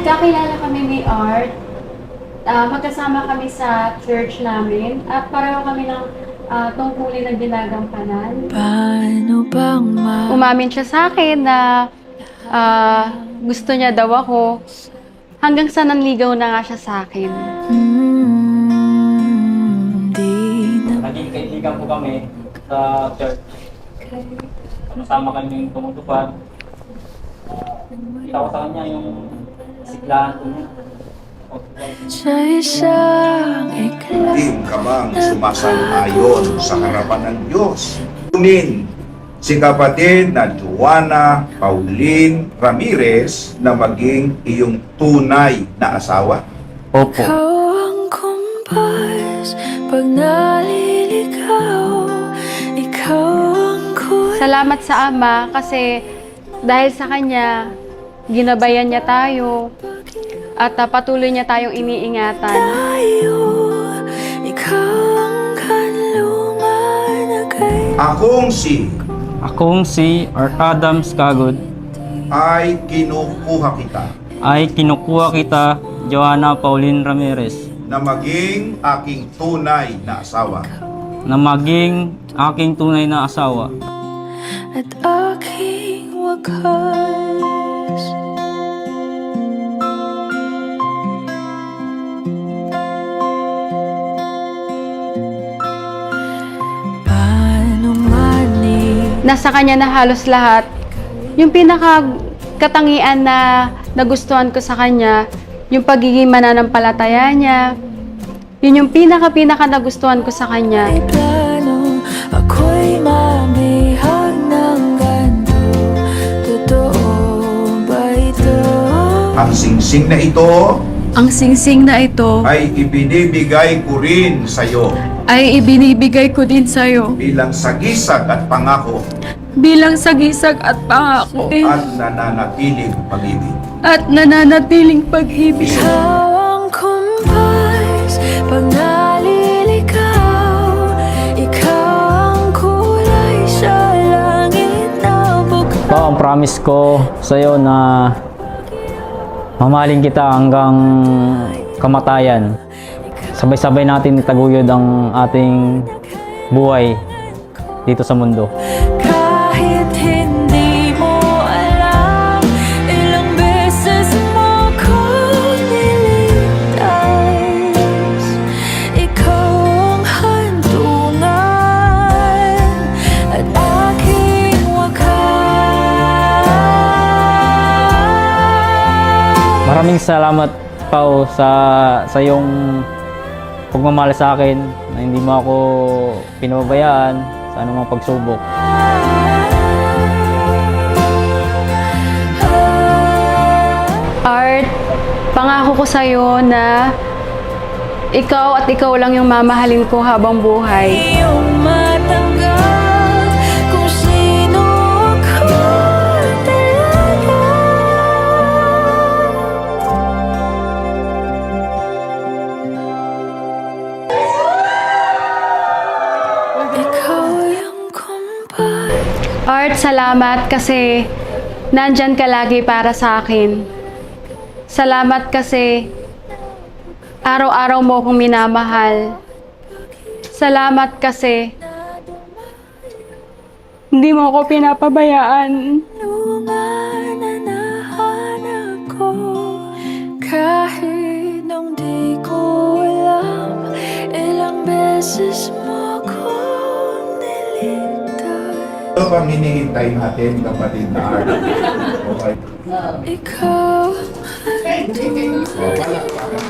nagkakilala kami ni Art. Magkasama kami sa church namin at pareho kami ng tungkulin na ginagampanan. Paano bang Umamin siya sa akin na gusto niya daw ako hanggang sa nanligaw na nga siya sa akin. Naging kaibigan po kami sa church. Kasama kami yung tumutupad. Kita ko sa kanya yung siklahan ko niya. sa isang ikla? Hindi ka bang sumasang-ayon sa harapan ng Diyos? Kunin si kapatid na Joanna Pauline Ramirez na maging iyong tunay na asawa? Opo. Ikaw ang kumpas pag naliligaw. Ikaw ang kulay. Salamat sa Ama kasi dahil sa Kanya, ginabayan niya tayo at patuloy niya tayong iniingatan. Ikaw ang kanlungan na kay Akong si Art Adams Kagod, ay kinukuha kita ay kinukuha kita, Joanna Pauline Ramirez, na maging aking tunay na asawa. na maging aking tunay na asawa at aking wakas. Paano mani Nasa Kanya na halos lahat. Yung pinaka-katangian na nagustuhan ko sa Kanya, yung pagiging mananampalataya niya, yun yung pinaka nagustuhan ko sa Kanya. ay plano, ako'y mabihag ng ganito. Totoo ba ito? Ang singsing na ito Ang singsing na ito ay ibinibigay ko rin sa iyo ay ibinibigay ko din sa'yo bilang sagisag at pangako bilang sagisag at pangako at nananatiling pag-ibig. at nananatiling pag-ibig. Ikaw ang kumpas pag naliligaw. Ikaw ang kulay sa langit na bukas. ito ang promise ko sa iyo na mamahalin kita hanggang kamatayan. Sabay-sabay natin itaguyod ang ating buhay dito sa mundo. Kahit hindi mo alam, ilang beses mo kong niligtas. Ikaw ang hantungan at aking wakas. Maraming salamat, Pao, sa iyong pagmamahal sa akin na hindi mo ako pinababayaan sa anumang pagsubok. Art, pangako ko sa'yo na ikaw at ikaw lang yung mamahalin ko habang buhay. Iyong matanggap kung sino ako talaga. Ikaw yung kumpas. Art, salamat kasi nandyan ka lagi para sa akin. Salamat kasi araw-araw mo akong minamahal. Salamat kasi hindi mo ako pinapabayaan. Lungan na nahanap ko. Kahit nung di ko alam, ilang beses mo kong niligtas. Ito bang hinihintay natin, kapatid na Art? Okay. Ikaw Oh, palakpakan.